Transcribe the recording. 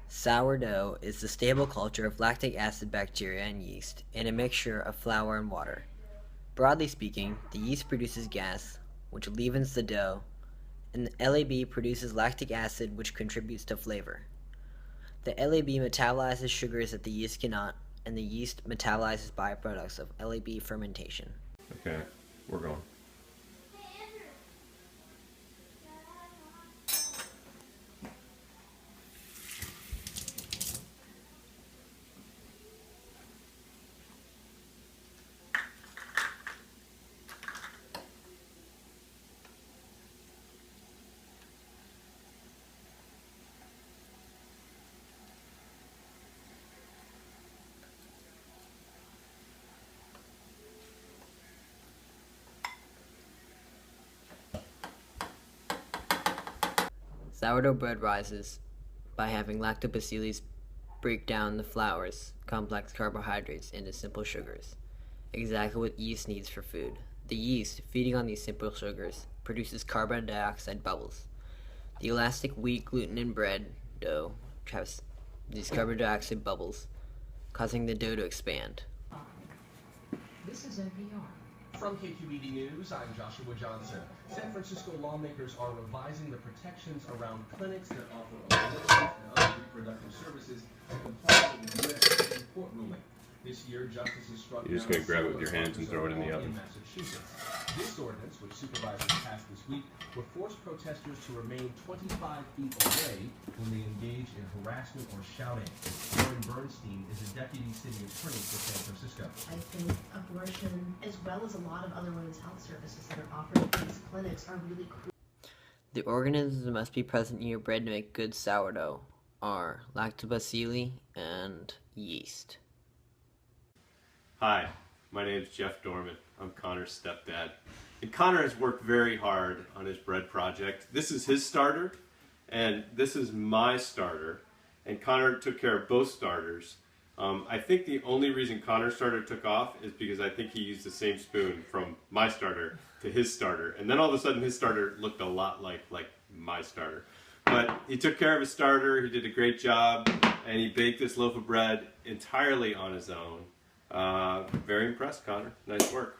Sourdough is the stable culture of lactic acid bacteria and yeast in a mixture of flour and water. Broadly speaking, the yeast produces gas, which leavens the dough, and the LAB produces lactic acid, which contributes to flavor. The LAB metabolizes sugars that the yeast cannot, and the yeast metabolizes byproducts of LAB fermentation. Okay, we're going. Sourdough bread rises by having lactobacillus break down the flour's complex carbohydrates into simple sugars, exactly what yeast needs for food. The yeast, feeding on these simple sugars, produces carbon dioxide bubbles. The elastic wheat, gluten, and bread dough traps these carbon dioxide bubbles, causing the dough to expand. This is NPR. From KQED News, I'm Joshua Johnson. San Francisco lawmakers are revising the protections around clinics that offer abortion and other reproductive services to comply with the U.S. Supreme Court ruling. This year, justices struck You're just down gonna grab it with your similar hands and throw it in the law oven. Massachusetts. This ordinance, which supervisors passed this week, would force protesters to remain 25 feet away when they engage in harassment or shouting. Lauren Bernstein is a deputy city attorney for San Francisco. I think abortion, as well as a lot of other women's health services that are offered at these clinics, are really crucial. The organisms that must be present in your bread to make good sourdough are lactobacilli and yeast. Hi, my name is Jeff Dorman. I'm Connor's stepdad. And Connor has worked very hard on his bread project. This is his starter, and this is my starter. And Connor took care of both starters. I think the only reason Connor's starter took off is because I think he used the same spoon from my starter to his starter. And then all of a sudden his starter looked a lot like my starter. But he took care of his starter, he did a great job, and he baked this loaf of bread entirely on his own. Very impressed, Connor. Nice work.